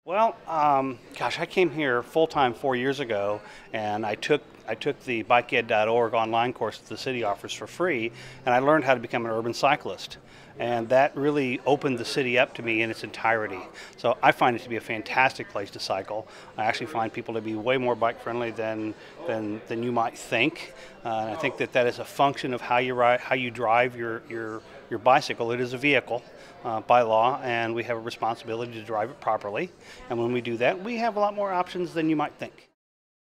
Well, gosh, I came here full-time 4 years ago, and I took the bikeed.org online course that the city offers for free, and I learned how to become an urban cyclist. And that really opened the city up to me in its entirety. So I find it to be a fantastic place to cycle. I actually find people to be way more bike friendly than you might think. And I think that that is a function of how you ride, how you drive your bicycle. It is a vehicle by law, and we have a responsibility to drive it properly. And when we do that, we have a lot more options than you might think.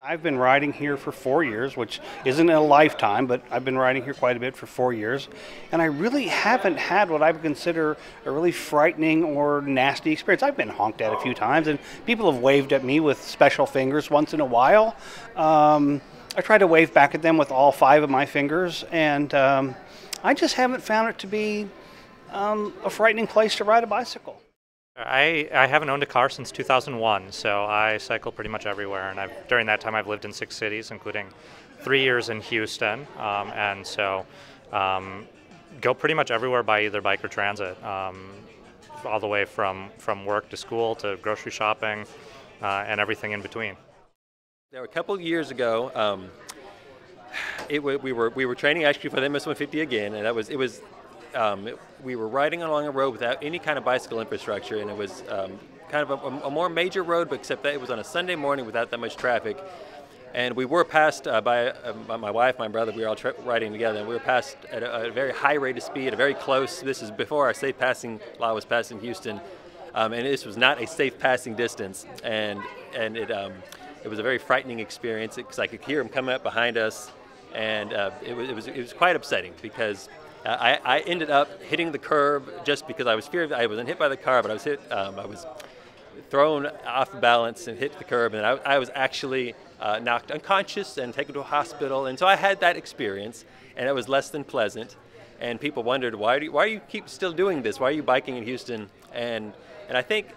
I've been riding here for 4 years, which isn't a lifetime, but I've been riding here quite a bit for 4 years. And I really haven't had what I would consider a really frightening or nasty experience. I've been honked at a few times, and people have waved at me with special fingers once in a while. I try to wave back at them with all 5 of my fingers, and I just haven't found it to be a frightening place to ride a bicycle. I haven't owned a car since 2001, so I cycle pretty much everywhere. And during that time, I've lived in 6 cities, including 3 years in Houston. And so go pretty much everywhere by either bike or transit, all the way from work to school to grocery shopping and everything in between. There were a couple of years ago, we were training actually for the MS-150 again, and we were riding along a road without any kind of bicycle infrastructure, and it was kind of a more major road, but except that it was on a Sunday morning without that much traffic. And we were passed by my wife, my brother. We were all riding together, and we were passed at a very high rate of speed, a very close. This is before our safe passing law was passed in Houston, and this was not a safe passing distance, and it was a very frightening experience because I could hear him coming up behind us, and it was quite upsetting because I ended up hitting the curb just because I was feared. I wasn't hit by the car, but I was thrown off balance and hit the curb, and I was actually knocked unconscious and taken to a hospital. And so I had that experience, and it was less than pleasant. And people wondered, why do you keep still doing this? Why are you biking in Houston? And I think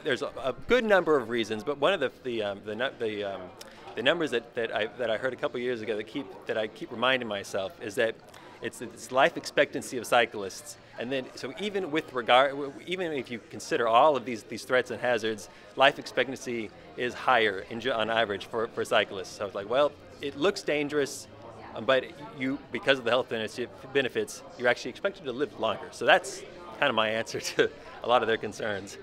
there's a good number of reasons, but one of the numbers that I heard a couple years ago that I keep reminding myself is that it's life expectancy of cyclists, and then so even if you consider all of these threats and hazards, life expectancy is higher on average for cyclists. So it's like, well, it looks dangerous, but because of the health benefits, you're actually expected to live longer. So that's kind of my answer to a lot of their concerns.